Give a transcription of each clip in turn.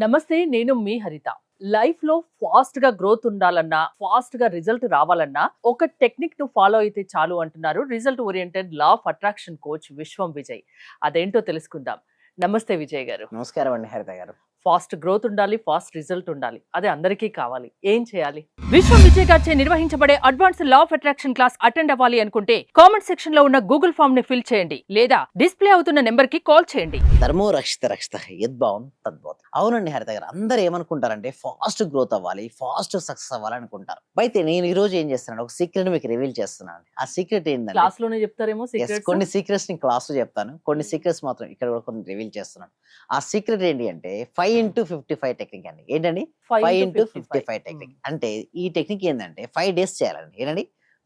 నమస్తే, నేను మీ హరిత. లైఫ్ లో ఫాస్ట్ గా గ్రోత్ ఉండాలన్నా, ఫాస్ట్ గా రిజల్ట్ రావాలన్నా ఒక టెక్నిక్ ను ఫాలో అయితే చాలు అంటున్నారు result oriented law of attraction coach విశ్వం విజయ్. అదేంటో తెలుసుకుందాం. నమస్తే విజయ్ గారు. నమస్కారం అండి హరిత గారు. ఫాస్ట్ గ్రోత్ ఉండాలి, ఫాస్ట్ రిజల్ట్ ఉండాలి, అదే అందరికీ కావాలి. ఏం చేయాలి? విశ్వం విజయ్ గారిచే నిర్వహించబడే advance law of attraction class attend అవ్వాలి అనుకుంటే కామెంట్ సెక్షన్ లో ఉన్న గూగుల్ ఫామ్ ని ఫిల్ చేయండి, లేదా డిస్ప్లే అవుతున్న నెంబర్ కి కాల్ చేయండి. ధర్మో రక్షిత రక్షిత యద్భావం తద్భావం. అవునండి హరిత గారు, అందరూ ఏమనుకుంటారంటే ఫాస్ట్ గ్రోత్ అవ్వాలి, ఫాస్ట్ సక్సెస్ అవ్వాలి అనుకుంటారు. అయితే నేను ఈ రోజు ఏం చేస్తున్నాను, ఒక సీక్రెట్ మీకు రివీల్ చేస్తున్నాను. ఆ సీక్రెట్ ఏంటంటే క్లాస్ లోనే చెప్తారేమో సీక్రెట్స్. కొన్ని సీక్రెట్స్ ని క్లాస్ లో చెప్తాను, కొన్ని సీక్రెట్స్ మాత్రం ఇక్కడ కూడా కొన్ని రివీల్ చేస్తున్నాను. ఆ సీక్రెట్ ఏంటి అంటే 5x55 టెక్నిక్ అండి. ఏంటండి? 5x55 టెక్నిక్ అంటే ఈ టెక్నిక్ ఏంటంటే 5 days చేయాలండి. ఏంటండి?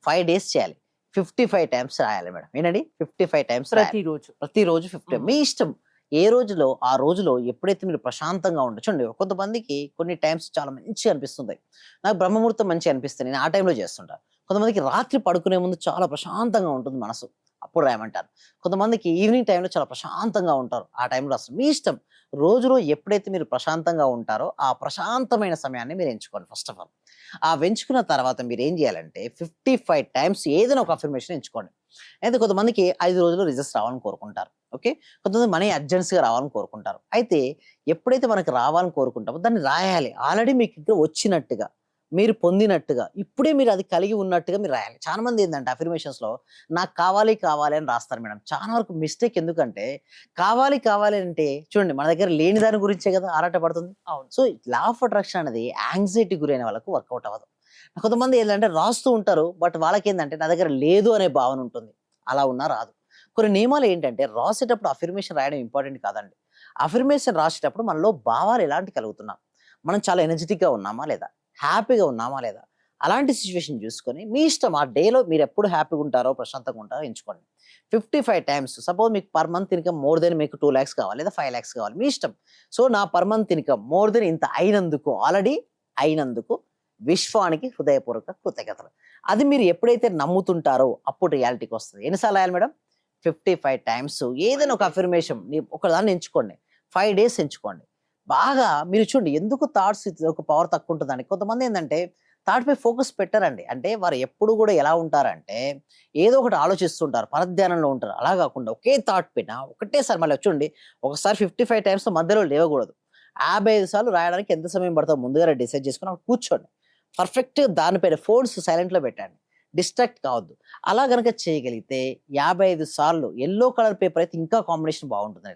5 days చేయాలి, 55 టైమ్స్ రాయాలి మేడం. ఏంటండి? 55 టైమ్స్ ప్రతిరోజు 50. మీ ఇష్టం, ఏ రోజులో ఆ రోజులో ఎప్పుడైతే మీరు ప్రశాంతంగా ఉండొచ్చండి. కొంతమందికి కొన్ని టైమ్స్ చాలా మంచిగా అనిపిస్తుంది. నాకు బ్రహ్మముహూర్తం మంచిగా అనిపిస్తుంది, నేను ఆ టైంలో చేస్తుంటాను. కొంతమందికి రాత్రి పడుకునే ముందు చాలా ప్రశాంతంగా ఉంటుంది మనసు, అప్పుడు రాయమంటారు. కొంతమందికి ఈవినింగ్ టైంలో చాలా ప్రశాంతంగా ఉంటారు, ఆ టైంలో అసలు మీ ఇష్టం. రోజులో ఎప్పుడైతే మీరు ప్రశాంతంగా ఉంటారో ఆ ప్రశాంతమైన సమయాన్ని మీరు ఎంచుకోండి. ఫస్ట్ ఆఫ్ ఆల్ ఆ ఎంచుకున్న తర్వాత మీరు ఏం చేయాలంటే 55 టైమ్స్ ఏదైనా ఒక అఫర్మేషన్ ఎంచుకోండి. అయితే కొంతమందికి 5 రోజుల్లో రిజల్ట్స్ రావాలని కోరుకుంటారు. ఓకే, కొంతమంది మనీ అర్జెన్సీగా రావాలని కోరుకుంటారు. అయితే ఎప్పుడైతే మనకు రావాలని కోరుకుంటామో దాన్ని రాయాలి. ఆల్రెడీ మీకు ఇక్కడ వచ్చినట్టుగా, మీరు పొందినట్టుగా, ఇప్పుడే మీరు అది కలిగి ఉన్నట్టుగా మీరు రాయాలి. చాలా మంది ఏంటంటే అఫర్మేషన్స్ లో నాకు కావాలి కావాలి అని రాస్తారు మేడం. చాలా వరకు మిస్టేక్. ఎందుకంటే కావాలి కావాలి అంటే చూడండి, మన దగ్గర లేని దాని గురించే కదా ఆరాట పడుతుంది. అవును. సో లా ఆఫ్ అట్రాక్షన్ అనేది యాంగ్జైటీ గురైన వాళ్ళకు వర్కౌట్ అవ్వదు. కొంతమంది ఏంటంటే రాస్తూ ఉంటారు, బట్ వాళ్ళకి ఏంటంటే నా దగ్గర లేదు అనే భావన ఉంటుంది, అలా ఉన్నా రాదు. కొన్ని నియమాలు ఏంటంటే రాసేటప్పుడు అఫర్మేషన్ రాయడం ఇంపార్టెంట్ కాదండి. అఫర్మేషన్ రాసేటప్పుడు మనలో భావాలు ఎలాంటి కలుగుతున్నాం, మనం చాలా ఎనర్జెటిక్ గా ఉన్నామా లేదా, హ్యాపీగా ఉన్నామా లేదా, అలాంటి సిచ్యువేషన్ చూసుకొని మీ ఇష్టం. ఆ డేలో మీరు ఎప్పుడు హ్యాపీగా ఉంటారో ప్రశాంతంగా ఉంటారో ఎంచుకోండి. 55 టైమ్స్. సపోజ్ మీకు per month income more than మీకు 2 lakhs కావాలి, లేదా 5 lakhs కావాలి, మీ ఇష్టం. సో నా per month income more than ఇంత అయినందుకు, ఆల్రెడీ అయినందుకు విశ్వానికి హృదయపూర్వక కృతజ్ఞతలు. అది మీరు ఎప్పుడైతే నమ్ముతుంటారో అప్పుడు రియాలిటీకి వస్తుంది. ఎన్నిసార్లు రాయాలి మేడం? 55 టైమ్స్ ఏదైనా ఒక అఫర్మేషన్ ఒకదాన్ని ఎంచుకోండి. 5 days ఎంచుకోండి. బాగా మీరు చూడండి, ఎందుకు థాట్స్ ఒక పవర్ తక్కువ ఉంటుందండి. కొంతమంది ఏంటంటే థాట్ పై ఫోకస్ పెట్టారండి. అంటే వారు ఎప్పుడు కూడా ఎలా ఉంటారంటే ఏదో ఒకటి ఆలోచిస్తుంటారు, పరధ్యానంలో ఉంటారు. అలా కాకుండా ఒకే థాట్ పైన ఒకటేసారి మళ్ళీ చూడండి, ఒకసారి 55 టైమ్స్ మధ్యలో లేవకూడదు. 55 సార్లు రాయడానికి ఎంత సమయం పడుతుందో ముందుగా డిసైడ్ చేసుకుని అక్కడ కూర్చోండి. పర్ఫెక్ట్ దానిపైన ఫోన్స్ సైలెంట్ లో పెట్టండి, డిస్ట్రాక్ట్ కావద్దు. అలా గనక చేయగలిగితే 55 సార్లు ఎల్లో కలర్ పేపర్ అయితే ఇంకా కాంబినేషన్ బాగుంటుంది.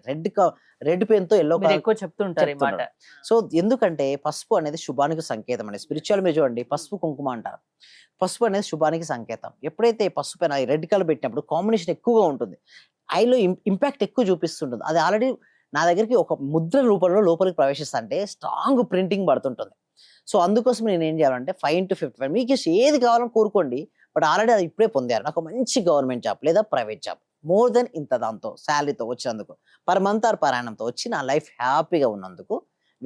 రెడ్ పెన్ తో ఎల్లో కలర్ ఎక్కువ చెప్తుంటారు ఈ మాట. సో ఎందుకంటే పసుపు అనేది శుభానికి సంకేతం అండి. స్పిరిచువల్ మీద చూడండి, పసుపు కుంకుమ అంటారు. పసుపు అనేది శుభానికి సంకేతం. ఎప్పుడైతే పసుపు పైన రెడ్ కలర్ పెట్టినప్పుడు కాంబినేషన్ ఎక్కువగా ఉంటుంది, ఐలో ఇంపాక్ట్ ఎక్కువ చూపిస్తుంటుంది. అది ఆల్రెడీ నా దగ్గరికి ఒక ముద్ర రూపంలో లోపలికి ప్రవేశిస్తా అంటే స్ట్రాంగ్ ప్రింటింగ్ పడుతుంటుంది. సో అందుకోసం నేను ఏం చేయాలంటే 5x55 మీకు ఏది కావాలని కోరుకోండి. బట్ ఆల్రెడీ అది ఇప్పుడే పొందారు, నాకు మంచి గవర్నమెంట్ జాబ్ లేదా ప్రైవేట్ జాబ్ మోర్ దెన్ ఇంత దాంతో శాలరీతో వచ్చినందుకు, పర్ మంత్ ఆర్ పర్ యానంతో వచ్చి నా లైఫ్ హ్యాపీగా ఉన్నందుకు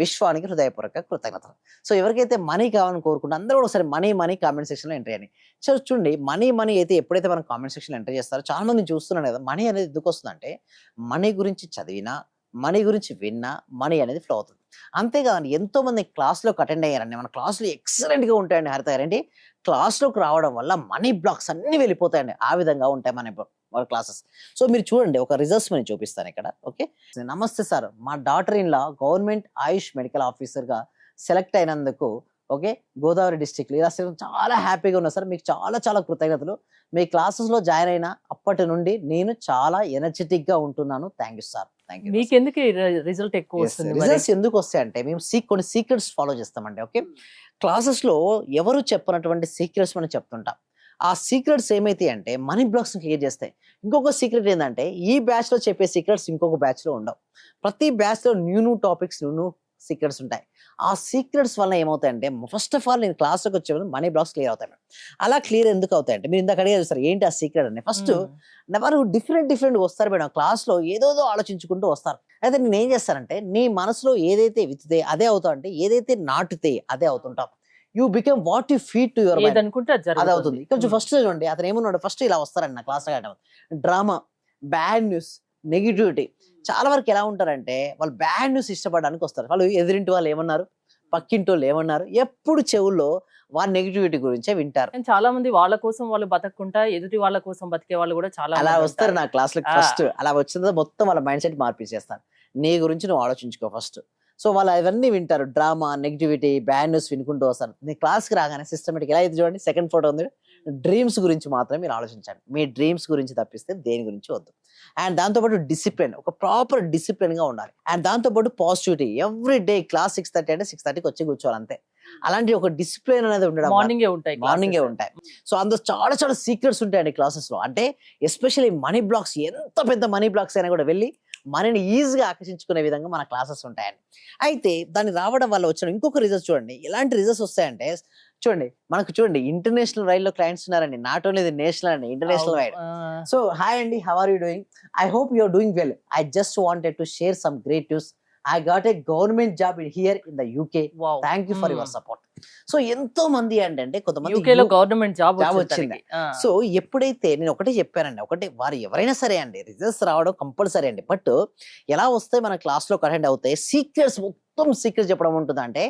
విశ్వానికి హృదయపూర్వక కృతజ్ఞతలు. సో ఎవరికైతే మనీ కావాలని కోరుకుంటే అందరూ కూడా ఒకసారి మనీ కామెంట్ సెక్షన్ లో ఎంటర్ చేయండి. సో చూడండి, మనీ అయితే ఎప్పుడైతే మనం కామెంట్ సెక్షన్ లో ఎంటర్ చేస్తారో చాలా మంది చూస్తున్నాను కదా, మనీ అనేది ఎందుకు వస్తుందంటే మనీ గురించి చదివినా, మనీ గురించి విన్నా మనీ అనేది ఫ్లో అవుతుంది. అంతేకాదండి, ఎంతో మంది క్లాస్లోకి అటెండ్ అయ్యారండి. మన క్లాసులు ఎక్సలెంట్గా ఉంటాయండి హరిత గారు. ఏంటి, క్లాస్లోకి రావడం వల్ల మనీ బ్లాక్స్ అన్ని వెళ్ళిపోతాయండి. ఆ విధంగా ఉంటాయి మన క్లాసెస్. సో మీరు చూడండి, ఒక రిజల్ట్స్ నేను చూపిస్తాను ఇక్కడ. ఓకే, నమస్తే సార్, మా daughter in law government Ayush medical ఆఫీసర్గా సెలెక్ట్ అయినందుకు ఓకే గోదావరి డిస్టిక్ ఇలా చాలా హ్యాపీగా ఉన్నా సార్, మీకు చాలా చాలా కృతజ్ఞతలు. మీ క్లాసెస్లో జాయిన్ అయిన అప్పటి నుండి నేను చాలా ఎనర్జెటిక్ గా ఉంటున్నాను. Thank you sir. మీకు ఎందుకు రిజల్ట్ ఎక్కువ వస్తుంది? రిజల్ట్స్ ఎందుకు వస్తాయంటే మేము కొన్ని సీక్రెట్స్ ఫాలో చేస్తామండి. ఓకే, క్లాసెస్ లో ఎవరు చెప్పనటువంటి సీక్రెట్స్ మనం చెప్తుంటాం. ఆ సీక్రెట్స్ ఏమైతే అంటే మనీ బ్లాక్స్ క్లియర్ చేస్తాయి. ఇంకొక సీక్రెట్ ఏంటంటే ఈ బ్యాచ్ లో చెప్పే సీక్రెట్స్ ఇంకొక బ్యాచ్ లో ఉండవు. ప్రతి బ్యాచ్ లో న్యూ టాపిక్స్, న్యూ సీక్రెట్స్ ఉంటాయి. ఆ సీక్రెట్స్ వల్ల ఏమవుతాయంటే ఫస్ట్ ఆఫ్ ఆల్ నేను క్లాస్లోకి వచ్చే మనీ బ్లాక్స్ క్లియర్ అవుతాయి. అలా క్లియర్ ఎందుకు అవుతాయంటే మీరు ఇందాక అడిగారు సార్ ఏంటి ఆ సీక్రెట్ అని. ఫస్ట్ వారు డిఫరెంట్ వస్తారు మేడం, క్లాస్లో ఏదోదో ఆలోచించుకుంటూ వస్తారు. అయితే నేను ఏం చేస్తానంటే నీ మనసులో ఏదైతే విత్తే అదే అవుతావు, అంటే ఏదైతే నాటుతే అదే అవుతుంటాం. You become what you feed to your mind, అది అవుతుంది. ఇక్కడ ఫస్ట్ చూడండి, అతను ఏమన్నాడు, ఫస్ట్ ఇలా వస్తారండి నా class drama, bad news, negativity. చాలా వరకు ఎలా ఉంటారంటే వాళ్ళు బ్యాడ్ న్యూస్ ఇష్టపడడానికి వస్తారు. వాళ్ళు ఎదురింటి వాళ్ళు ఏమన్నారు, పక్కింటి వాళ్ళు ఏమన్నారు, ఎప్పుడు చెవుల్లో వాళ్ళ నెగిటివిటీ గురించే వింటారు. కానీ చాలా మంది వాళ్ళ కోసం వాళ్ళు బతకకుండా ఎదుటి వాళ్ళ కోసం బతికే వాళ్ళు కూడా చాలా అలా మంది వస్తారు ఉంటారు. నా క్లాస్‌లోకి ఆ. ఫస్ట్. అలా వచ్చిన తర్వాత మొత్తం వాళ్ళ మైండ్ సెట్ మార్పిచ్చేస్తాను. నీ గురించి నువ్వు ఆలోచించుకో ఫస్ట్. సో వాళ్ళు అవన్నీ వింటారు. డ్రామా, నెగటివిటీ, బ్యాడ్ న్యూస్ వినుకుంటూ వస్తారు. నేను క్లాస్‌కి రాగానే సిస్టమేటిక్ ఎలా అయితే చూడండి సెకండ్ ఫోటో ఉంది. డ్రీమ్స్ గురించి మాత్రమే మీరు ఆలోచించండి. మీ డ్రీమ్స్ గురించి తప్పిస్తే దేని గురించి వద్దు. అండ్ దాంతో పాటు డిసిప్లిన్, ఒక ప్రాపర్ డిసిప్లిన్‌గా ఉండాలి. అండ్ దాంతో పాటు పాజిటివిటీ. ఎవ్రీ డే క్లాస్ 6:30 అంటే 6:30కి వచ్చి కూర్చోవాలి అంతే. అలాంటి ఒక డిసిప్లిన్ అనేది ఉండడం వల్ల మార్నింగే ఉంటాయి మార్నింగే classes. ఉంటాయి. సో అందులో చాలా చాలా సీక్రెట్స్ ఉంటాయండి క్లాసెస్ లో. అంటే ఎస్పెషల్లీ మనీ బ్లాక్స్, ఎంత పెద్ద మనీ బ్లాక్స్ అయినా కూడా వెళ్ళి మనీని ఈజీగా ఆకర్షించుకునే విధంగా మన క్లాసెస్ ఉంటాయండి. అయితే దాన్ని రావడం వల్ల వచ్చిన ఇంకొక రిజల్ట్స్ చూడండి. ఎలాంటి రిజల్ట్స్ వస్తాయంటే చూడండి, మనకు చూడండి ఇంటర్నేషనల్ రైల్లో క్లయింట్స్ ఉన్నారండి. నాట్ ఓన్లీ నేషనల్ అండి, ఇంటర్నేషనల్ వైడ్. ఆ, సో హాయ్ అండి, how are you doing? I hope you are doing well. I just wanted to share some great news. I got a government job here in the UK. wow. Thank you for your support. So ఎంతో మంది ఏంటంటే కొంతమంది UK లో government job job వచ్చింది. So ఎప్పుడైతే నేను ఒకటే చెప్పానండి, ఒకటే వారు ఎవరైనా సరే అండి రిజల్ట్స్ రావడం కంపల్సరీ అండి. బట్ ఎలా వస్తే మన క్లాస్ లో అటెండ్ అవుతాయి, సీక్రెట్స్ మొత్తం సీక్రెట్స్ చెప్పడం ఉంటుందంటే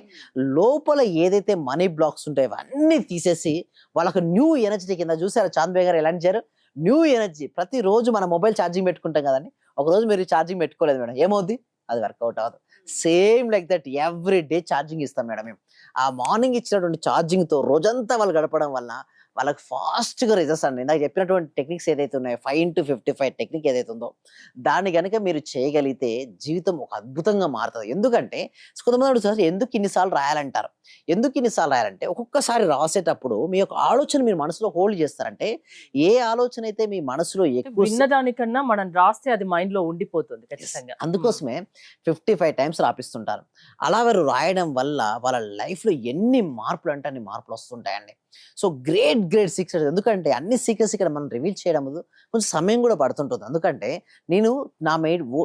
లోపల ఏదైతే మనీ బ్లాక్స్ ఉంటాయో అవన్నీ తీసేసి వాళ్ళకు న్యూ ఎనర్జీ కింద చూసారు. చాంద్ బే గారు ఎలా చేశారు, న్యూ ఎనర్జీ. ప్రతిరోజు మన మొబైల్ ఛార్జింగ్ పెట్టుకుంటాం కదండి, ఒక రోజు మీరు ఛార్జింగ్ పెట్టుకోలేదు మేడం, ఏమవుద్ది? అది వర్కౌట్ అవ్వదు. Same like that every day charging ఇస్తాం మేడం మేము. ఆ మార్నింగ్ ఇచ్చినటువంటి ఛార్జింగ్ తో రోజంతా వాళ్ళు గడపడం వల్ల వాళ్ళకి ఫాస్ట్ గా రిజల్ట్స్ అండి. ఇందాక చెప్పినటువంటి టెక్నిక్స్ ఏదైతే ఉన్నాయో 5x55 టెక్నిక్ ఏదైతే ఉందో దాన్ని కనుక మీరు చేయగలిగితే జీవితం ఒక అద్భుతంగా మారుతుంది. ఎందుకంటే కొంతమంది అడుగుతారు ఎందుకు ఇన్నిసార్లు రాయాలంటారు. ఎందుకు ఇన్నిసార్లు రాయాలంటే ఒక్కొక్కసారి రాసేటప్పుడు మీ యొక్క ఆలోచన మీరు మనసులో హోల్డ్ చేస్తారంటే ఏ ఆలోచన అయితే మీ మనసులో ఎక్కువ విన్నదానికన్నా మనం రాస్తే అది మైండ్ లో ఉండిపోతుంది ఖచ్చితంగా. అందుకోసమే 55 టైమ్స్ రాపిస్తుంటారు. అలా వారు రాయడం వల్ల వాళ్ళ లైఫ్ లో ఎన్ని మార్పులు అంటే అన్ని మార్పులు వస్తుంటాయండి. So great secrets. ఎందుకంటే అన్ని సీక్రెట్స్ ఇక్కడ మనం రివీల్ చేయడం కొంచెం సమయం కూడా పడుతుంటుంది. ఎందుకంటే నేను నా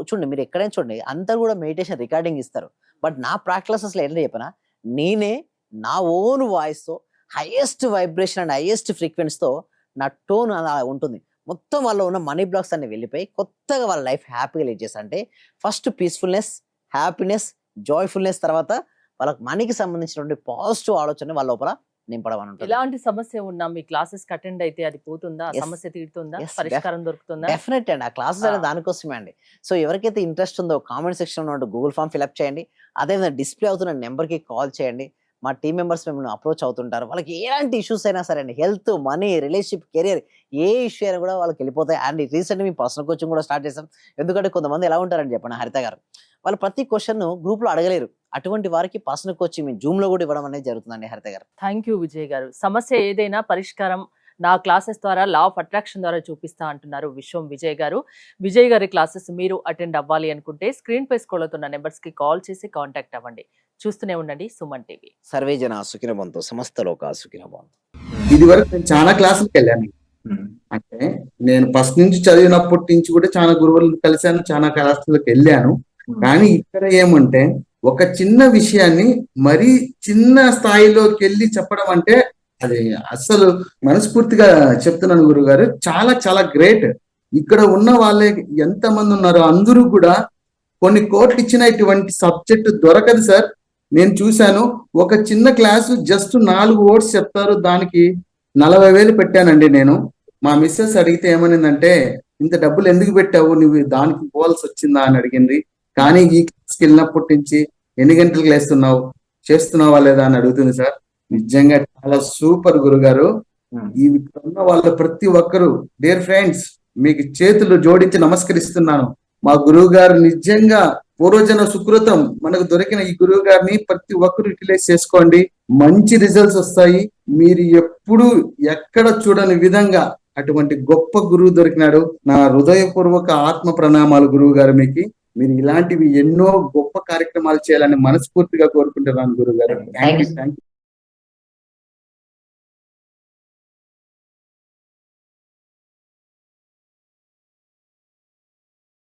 చూడండి, మీరు ఎక్కడైనా చూడండి అంతా కూడా మెడిటేషన్ రికార్డింగ్ ఇస్తారు. బట్ నా ప్రాక్టీస్ అసలు ఏంటో చెప్పనా, నేనే నా ఓన్ వాయిస్ తో హైయెస్ట్ వైబ్రేషన్ అండ్ హైయెస్ట్ ఫ్రీక్వెన్సీతో నా టోన్ అలా ఉంటుంది. మొత్తం వాళ్ళలో ఉన్న మనీ బ్లాక్స్ అన్ని వెళ్ళిపోయి కొత్తగా వాళ్ళ లైఫ్ హ్యాపీగా లీడ్ చేస్తారు. అంటే ఫస్ట్ పీస్ఫుల్నెస్, హ్యాపీనెస్, జాయ్ఫుల్నెస్, తర్వాత వాళ్ళకి మనీకి సంబంధించినటువంటి పాజిటివ్ ఆలోచన వాళ్ళ లోపల నింపడం అని ఉంటుంది. ఎలాంటి సమస్య ఉన్నా మీ క్లాసెస్ అటెండ్ అయితే అది పోతుందా, ఆ Yes. సమస్య తీరుతుందా, Yes, పరిష్కారం దొరుకుతుందా? డెఫినెట్ అండి. ఆ క్లాసెస్ అనేది దానికోసమే అండి. సో ఎవరికైతే ఇంట్రెస్ట్ ఉందో కామెంట్ సెక్షన్ లో గూగుల్ ఫామ్ ఫిల్అప్ చేయండి. అదేవిధంగా డిస్ప్లే అవుతున్న నెంబర్ కి కాల్ చేయండి. మా టీం మెంబర్స్ మిమ్మల్ని అప్రోచ్ అవుతుంటారు. వాళ్ళకి ఎలాంటి ఇష్యూస్ అయినా సరే అండి, హెల్త్, మనీ, రిలేషన్షిప్, కెరియర్, ఏ ఇష్యూ అయినా కూడా వాళ్ళకి వెళ్ళిపోతాయి. అండ్ రీసెంట్గా మేము పర్సనల్ కోచింగ్ కూడా స్టార్ట్ చేసాం. ఎందుకంటే కొంతమంది ఎలా ఉంటారని చెప్పండి, హరిత గారు వాళ్ళు ప్రతి క్వశ్చన్ గ్రూప్ లో అడగలేరు. అటువంటి వారికి పర్సనల్ కోచింగ్ మేము జూమ్ లో కూడా ఇవ్వడం అనేది జరుగుతుందండి హరిత గారు. థ్యాంక్ యూ విజయ్ గారు. సమస్య ఏదైనా పరిష్కారం నా క్లాసెస్ ద్వారా, లా ఆఫ్ అట్రాక్షన్ ద్వారా చూపిస్తా అంటున్నారు విశ్వం విజయ్ గారు. విజయ్ గారి క్లాసెస్ మీరు అటెండ్ అవ్వాలి అనుకుంటే స్క్రీన్ పై స్క్రోల్ అవుతున్న నెంబర్స్ కి కాల్ చేసి కాంటాక్ట్ అవ్వండి. చూస్తూనే ఉండండి సుమన్ టీవీ. సర్వే జన సుఖినో భవంతు, సమస్త లోకా సుఖినో భవంతు. ఇది వరకు నేను చాలా క్లాసులకు వెళ్ళాను. అంటే నేను ఫస్ట్ నుంచి చదివినప్పటి నుంచి కూడా చాలా గురువులను కలిశాను, చాలా క్లాసులకు వెళ్ళాను. కానీ ఇక్కడ ఏమంటే ఒక చిన్న విషయాన్ని మరీ చిన్న స్థాయిలోకి వెళ్ళి చెప్పడం అంటే అది అస్సలు మనస్ఫూర్తిగా చెప్తున్నాను గురుగారు, చాలా చాలా గ్రేట్. ఇక్కడ ఉన్న వాళ్ళే ఎంతమంది ఉన్నారో అందరూ కూడా కొన్ని కోట్లు ఇచ్చిన ఇటువంటి సబ్జెక్ట్ దొరకదు సార్. నేను చూశాను, ఒక చిన్న క్లాసు జస్ట్ 4 వర్డ్స్ చెప్తారు, దానికి 40,000 పెట్టానండి నేను. మా మిస్సెస్ అడిగితే ఏమనిందంటే, ఇంత డబ్బులు ఎందుకు పెట్టావు, నువ్వు దానికి పోవాల్సి వచ్చిందా అని అడిగింది. కానీ ఈ క్లాస్కి వెళ్ళినప్పటి నుంచి ఎన్ని గంటలకు లేస్తున్నావు, చేస్తున్నావా లేదా అని అడుగుతుంది సార్. నిజంగా చాలా సూపర్ గురుగారు. ఈ ఉన్న వాళ్ళ ప్రతి ఒక్కరు డియర్ ఫ్రెండ్స్ మీకు చేతులు జోడించి నమస్కరిస్తున్నాను. మా గురువు గారు నిజంగా పూర్వజన సుకృతం మనకు దొరికిన ఈ గురువు గారిని ప్రతి ఒక్కరు యూటిలైజ్ చేసుకోండి, మంచి రిజల్ట్స్ వస్తాయి. మీరు ఎప్పుడు ఎక్కడ చూడని విధంగా అటువంటి గొప్ప గురువు దొరికినాడు. నా హృదయపూర్వక ఆత్మ ప్రణామాలు గురువు గారు మీకు. మీరు ఇలాంటివి ఎన్నో గొప్ప కార్యక్రమాలు చేయాలని మనస్ఫూర్తిగా కోరుకుంటున్నాను గురువు గారు. Thank you.